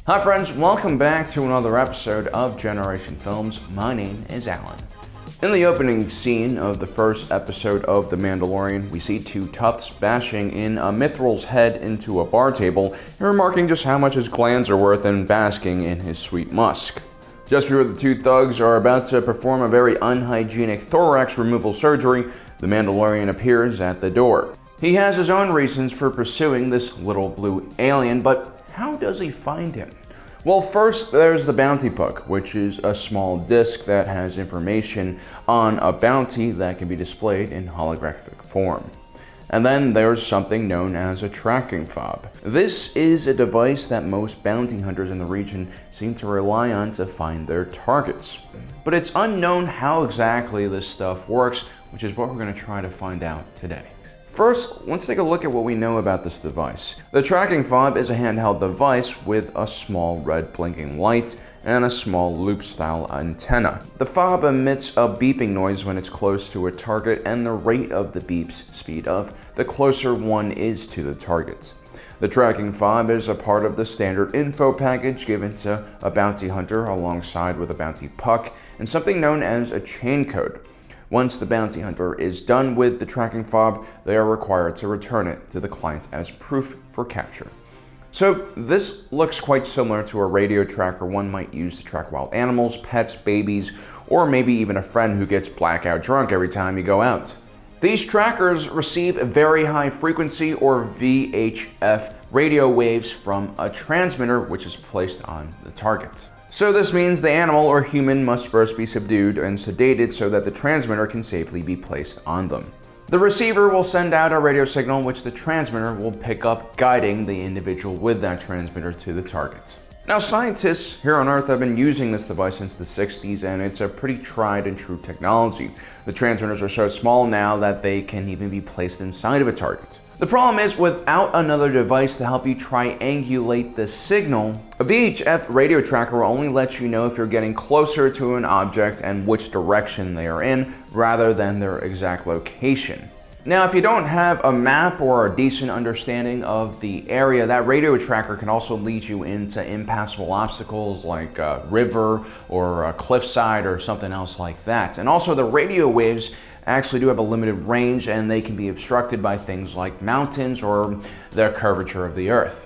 Hi friends, welcome back to another episode of Generation Films. My name is Alan. In the opening scene of the first episode of The Mandalorian, we see two toughs bashing in a Mithril's head into a bar table and remarking just how much his glands are worth and basking in his sweet musk. Just before the two thugs are about to perform a very unhygienic thorax removal surgery, the Mandalorian appears at the door. He has his own reasons for pursuing this little blue alien, but how does he find him? Well, first there's the bounty puck, which is a small disc that has information on a bounty that can be displayed in holographic form. And then there's something known as a tracking fob. This is a device that most bounty hunters in the region seem to rely on to find their targets. But it's unknown how exactly this stuff works, which is what we're going to try to find out today. First, let's take a look at what we know about this device. The tracking fob is a handheld device with a small red blinking light and a small loop-style antenna. The fob emits a beeping noise when it's close to a target, and the rate of the beeps speed up the closer one is to the target. The tracking fob is a part of the standard info package given to a bounty hunter alongside with a bounty puck and something known as a chain code. Once the bounty hunter is done with the tracking fob, they are required to return it to the client as proof for capture. So this looks quite similar to a radio tracker one might use to track wild animals, pets, babies, or maybe even a friend who gets blackout drunk every time you go out. These trackers receive very high frequency or VHF radio waves from a transmitter which is placed on the target. So this means the animal or human must first be subdued and sedated so that the transmitter can safely be placed on them. The receiver will send out a radio signal which the transmitter will pick up, guiding the individual with that transmitter to the target. Now, scientists here on Earth have been using this device since the 60s, and it's a pretty tried and true technology. The transmitters are so small now that they can even be placed inside of a target. The problem is, without another device to help you triangulate the signal, a VHF radio tracker will only let you know if you're getting closer to an object and which direction they are in, rather than their exact location. Now, if you don't have a map or a decent understanding of the area, that radio tracker can also lead you into impassable obstacles like a river or a cliffside or something else like that. And also, the radio waves actually do have a limited range, and they can be obstructed by things like mountains or the curvature of the earth,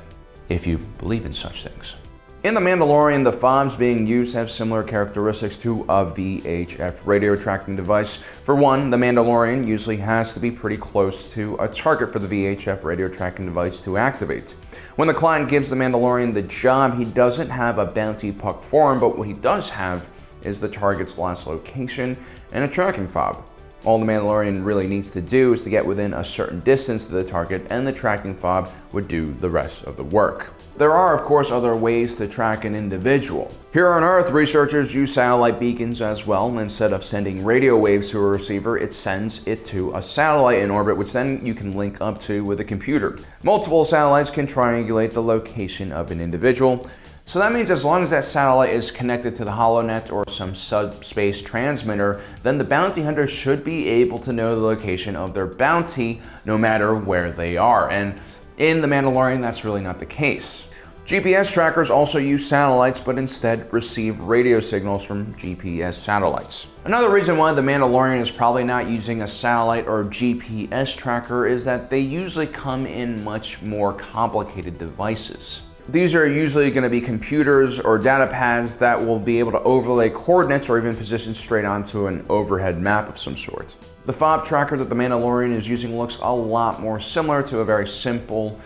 if you believe in such things. In The Mandalorian, the fobs being used have similar characteristics to a VHF radio tracking device. For one, the Mandalorian usually has to be pretty close to a target for the VHF radio tracking device to activate. When the client gives the Mandalorian the job, he doesn't have a bounty puck for him, but what he does have is the target's last location and a tracking fob. All the Mandalorian really needs to do is to get within a certain distance to the target, and the tracking fob would do the rest of the work. There are, of course, other ways to track an individual. Here on Earth, researchers use satellite beacons as well. Instead of sending radio waves to a receiver, it sends it to a satellite in orbit, which then you can link up to with a computer. Multiple satellites can triangulate the location of an individual. So that means as long as that satellite is connected to the HoloNet or some subspace transmitter, then the bounty hunter should be able to know the location of their bounty no matter where they are. And in The Mandalorian, that's really not the case. GPS trackers also use satellites, but instead receive radio signals from GPS satellites. Another reason why The Mandalorian is probably not using a satellite or GPS tracker is that they usually come in much more complicated devices. These are usually going to be computers or data pads that will be able to overlay coordinates or even position straight onto an overhead map of some sort. The fob tracker that the Mandalorian is using looks a lot more similar to a very simple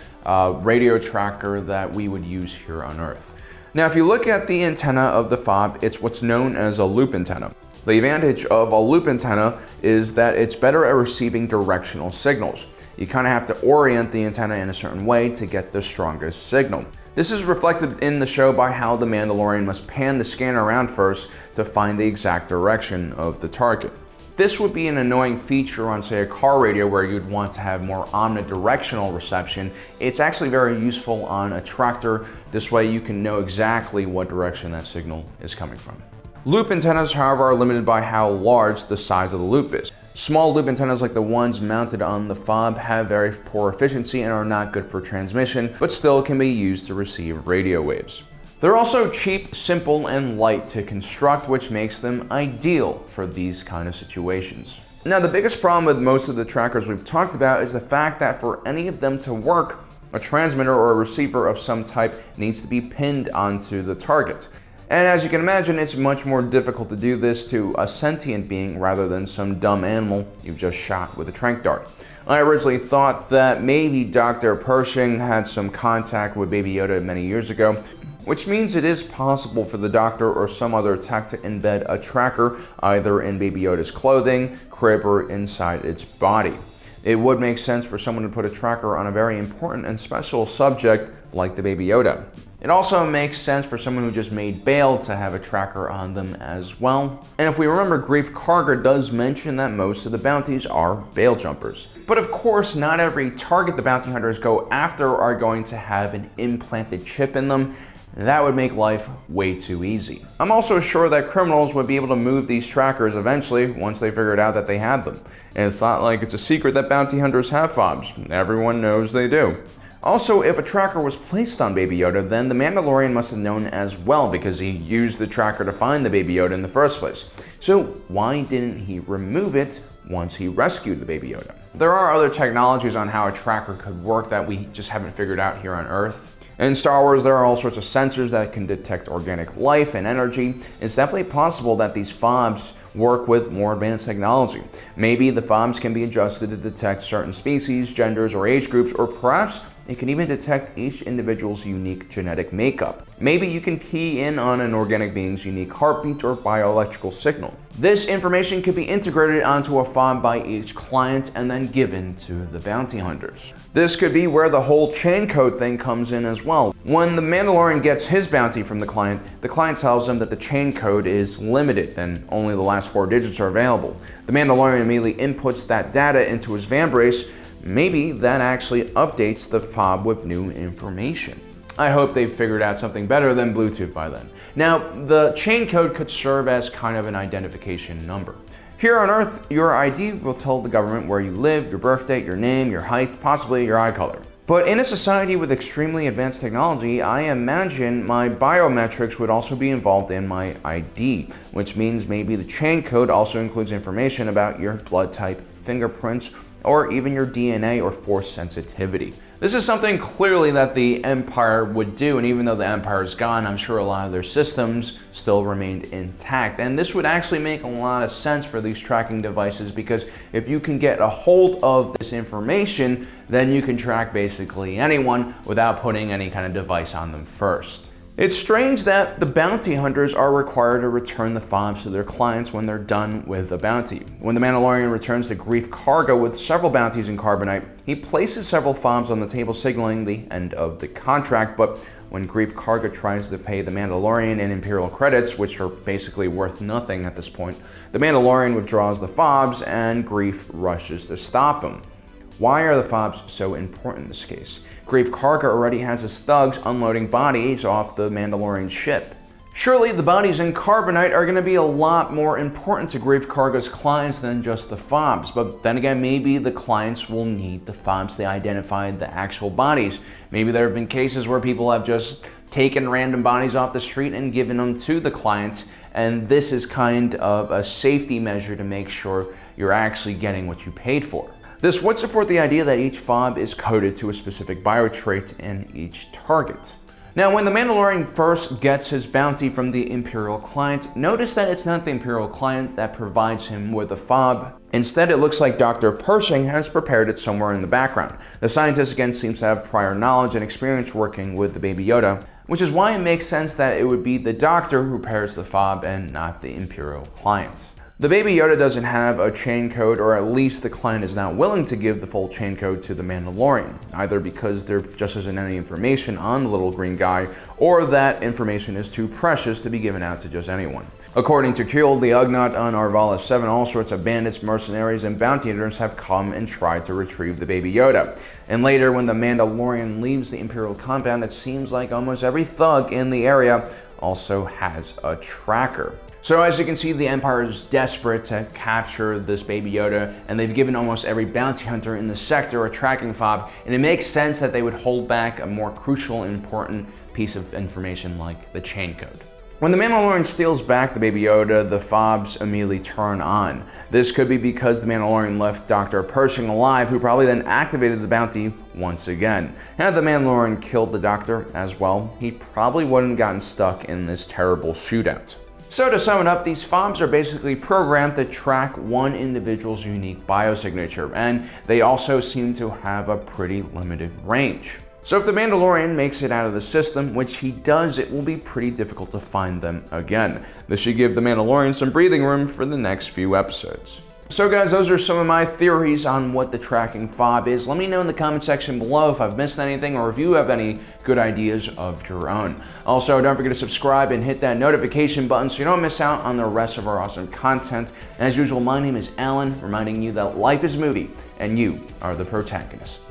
radio tracker that we would use here on Earth. Now, if you look at the antenna of the fob, it's what's known as a loop antenna. The advantage of a loop antenna is that it's better at receiving directional signals. You kind of have to orient the antenna in a certain way to get the strongest signal. This is reflected in the show by how the Mandalorian must pan the scanner around first to find the exact direction of the target. This would be an annoying feature on, say, a car radio where you'd want to have more omnidirectional reception. It's actually very useful on a tractor. This way you can know exactly what direction that signal is coming from. Loop antennas, however, are limited by how large the size of the loop is. Small loop antennas like the ones mounted on the fob have very poor efficiency and are not good for transmission, but still can be used to receive radio waves. They're also cheap, simple, and light to construct, which makes them ideal for these kind of situations. Now, the biggest problem with most of the trackers we've talked about is the fact that for any of them to work, a transmitter or a receiver of some type needs to be pinned onto the target. And as you can imagine, it's much more difficult to do this to a sentient being rather than some dumb animal you've just shot with a tranq dart. I originally thought that maybe Dr. Pershing had some contact with Baby Yoda many years ago, which means it is possible for the doctor or some other tech to embed a tracker either in Baby Yoda's clothing, crib, or inside its body. It would make sense for someone to put a tracker on a very important and special subject like the Baby Yoda. It also makes sense for someone who just made bail to have a tracker on them as well. And if we remember, Greef Karga does mention that most of the bounties are bail jumpers. But of course, not every target the bounty hunters go after are going to have an implanted chip in them. That would make life way too easy. I'm also sure that criminals would be able to move these trackers eventually once they figured out that they had them. And it's not like it's a secret that bounty hunters have fobs. Everyone knows they do. Also, if a tracker was placed on Baby Yoda, then the Mandalorian must have known as well because he used the tracker to find the Baby Yoda in the first place. So why didn't he remove it once he rescued the Baby Yoda? There are other technologies on how a tracker could work that we just haven't figured out here on Earth. In Star Wars, there are all sorts of sensors that can detect organic life and energy. It's definitely possible that these fobs work with more advanced technology. Maybe the fobs can be adjusted to detect certain species, genders, or age groups, or perhaps it can even detect each individual's unique genetic makeup. Maybe you can key in on an organic being's unique heartbeat or bioelectrical signal. This information could be integrated onto a fob by each client and then given to the bounty hunters. This could be where the whole chain code thing comes in as well. When the Mandalorian gets his bounty from the client tells him that the chain code is limited and only the last 4 digits are available. The Mandalorian immediately inputs that data into his vambrace. Maybe that actually updates the fob with new information. I hope they've figured out something better than Bluetooth by then. Now, the chain code could serve as kind of an identification number. Here on Earth, your ID will tell the government where you live, your birth date, your name, your height, possibly your eye color. But in a society with extremely advanced technology, I imagine my biometrics would also be involved in my ID, which means maybe the chain code also includes information about your blood type, fingerprints, or even your DNA or force sensitivity. This is something clearly that the Empire would do, and even though the Empire is gone, I'm sure a lot of their systems still remained intact. And this would actually make a lot of sense for these tracking devices, because if you can get a hold of this information, then you can track basically anyone without putting any kind of device on them first. It's strange that the bounty hunters are required to return the fobs to their clients when they're done with the bounty. When the Mandalorian returns to Greef Karga with several bounties in carbonite, he places several fobs on the table signaling the end of the contract, but when Greef Karga tries to pay the Mandalorian in Imperial credits, which are basically worth nothing at this point, the Mandalorian withdraws the fobs and Greef rushes to stop him. Why are the fobs so important in this case? Greef Karga already has his thugs unloading bodies off the Mandalorian ship. Surely the bodies in carbonite are going to be a lot more important to Greef Karga's clients than just the fobs, but then again, maybe the clients will need the fobs to identify the actual bodies. Maybe there have been cases where people have just taken random bodies off the street and given them to the clients, and this is kind of a safety measure to make sure you're actually getting what you paid for. This would support the idea that each fob is coded to a specific biotrait in each target. Now, when the Mandalorian first gets his bounty from the Imperial client, notice that it's not the Imperial client that provides him with the fob. Instead, it looks like Dr. Pershing has prepared it somewhere in the background. The scientist again seems to have prior knowledge and experience working with the Baby Yoda, which is why it makes sense that it would be the doctor who pairs the fob and not the Imperial client. The Baby Yoda doesn't have a chain code, or at least the client is not willing to give the full chain code to the Mandalorian, either because there just isn't any information on the little green guy, or that information is too precious to be given out to just anyone. According to Kuehl, the Ugnaught on Arvala 7, all sorts of bandits, mercenaries, and bounty hunters have come and tried to retrieve the Baby Yoda. And later, when the Mandalorian leaves the Imperial compound, it seems like almost every thug in the area also has a tracker. So as you can see, the Empire is desperate to capture this Baby Yoda, and they've given almost every bounty hunter in the sector a tracking fob, and it makes sense that they would hold back a more crucial and important piece of information like the chain code. When the Mandalorian steals back the Baby Yoda, the Fobs immediately turn on. This could be because the Mandalorian left Dr. Pershing alive, who probably then activated the bounty once again. Had the Mandalorian killed the Doctor as well, he probably wouldn't have gotten stuck in this terrible shootout. So to sum it up, these Fobs are basically programmed to track one individual's unique biosignature, and they also seem to have a pretty limited range. So if the Mandalorian makes it out of the system, which he does, it will be pretty difficult to find them again. This should give the Mandalorian some breathing room for the next few episodes. So guys, those are some of my theories on what the tracking fob is. Let me know in the comment section below if I've missed anything or if you have any good ideas of your own. Also, don't forget to subscribe and hit that notification button so you don't miss out on the rest of our awesome content. And as usual, my name is Alan, reminding you that life is a movie and you are the protagonist.